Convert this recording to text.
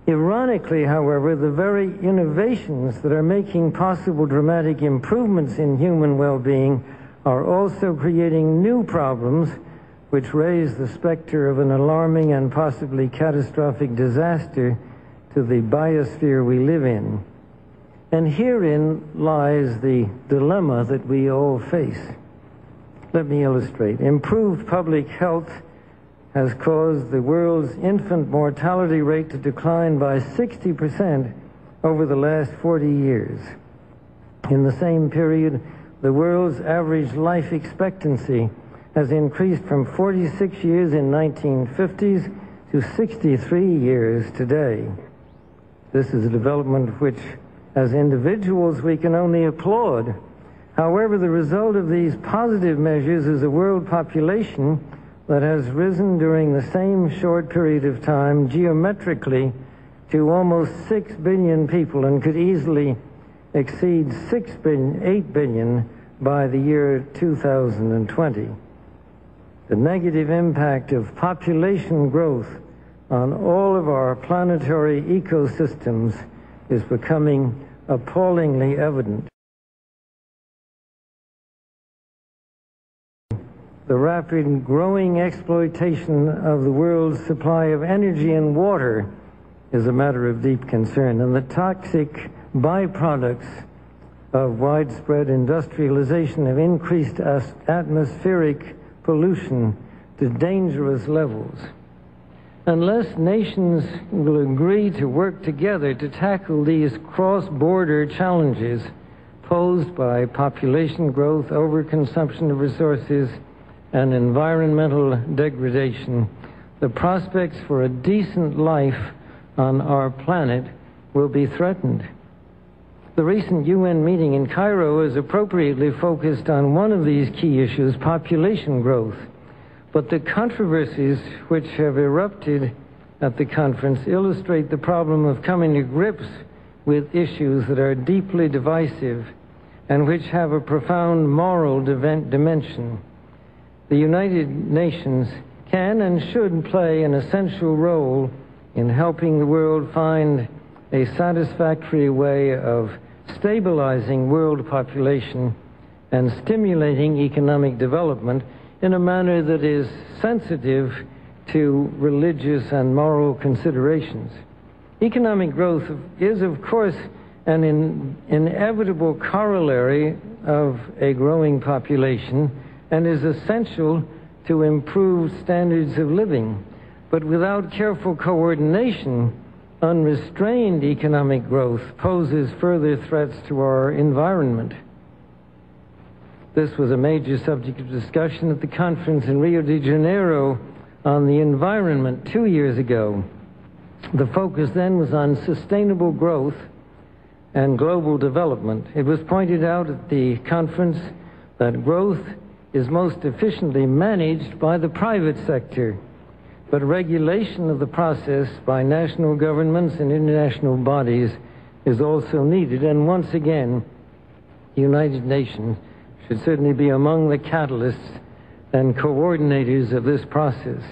Ironically, however, the very innovations that are making possible dramatic improvements in human well-being are also creating new problems which raise the specter of an alarming and possibly catastrophic disaster to the biosphere we live in. And herein lies the dilemma that we all face. Let me illustrate. Improved public health has caused the world's infant mortality rate to decline by 60% over the last 40 years. In the same period, the world's average life expectancy has increased from 46 years in 1950s to 63 years today. This is a development which, as individuals, we can only applaud. However, the result of these positive measures is a world population that has risen during the same short period of time geometrically to almost 6 billion people and could easily exceed 8 billion by the year 2020. The negative impact of population growth on all of our planetary ecosystems is becoming appallingly evident. The rapid growing exploitation of the world's supply of energy and water is a matter of deep concern, and the toxic byproducts of widespread industrialization have increased atmospheric pollution to dangerous levels. Unless nations will agree to work together to tackle these cross-border challenges posed by population growth, overconsumption of resources, and environmental degradation, the prospects for a decent life on our planet will be threatened. The recent UN meeting in Cairo has appropriately focused on one of these key issues, population growth. But the controversies which have erupted at the conference illustrate the problem of coming to grips with issues that are deeply divisive and which have a profound moral dimension. The United Nations can and should play an essential role in helping the world find a satisfactory way of stabilizing world population and stimulating economic development in a manner that is sensitive to religious and moral considerations. Economic growth is, of course, an inevitable corollary of a growing population and is essential to improve standards of living. But without careful coordination, unrestrained economic growth poses further threats to our environment. This was a major subject of discussion at the conference in Rio de Janeiro on the environment 2 years ago. The focus then was on sustainable growth and global development. It was pointed out at the conference that growth is most efficiently managed by the private sector, but regulation of the process by national governments and international bodies is also needed. And once again, the United Nations should certainly be among the catalysts and coordinators of this process.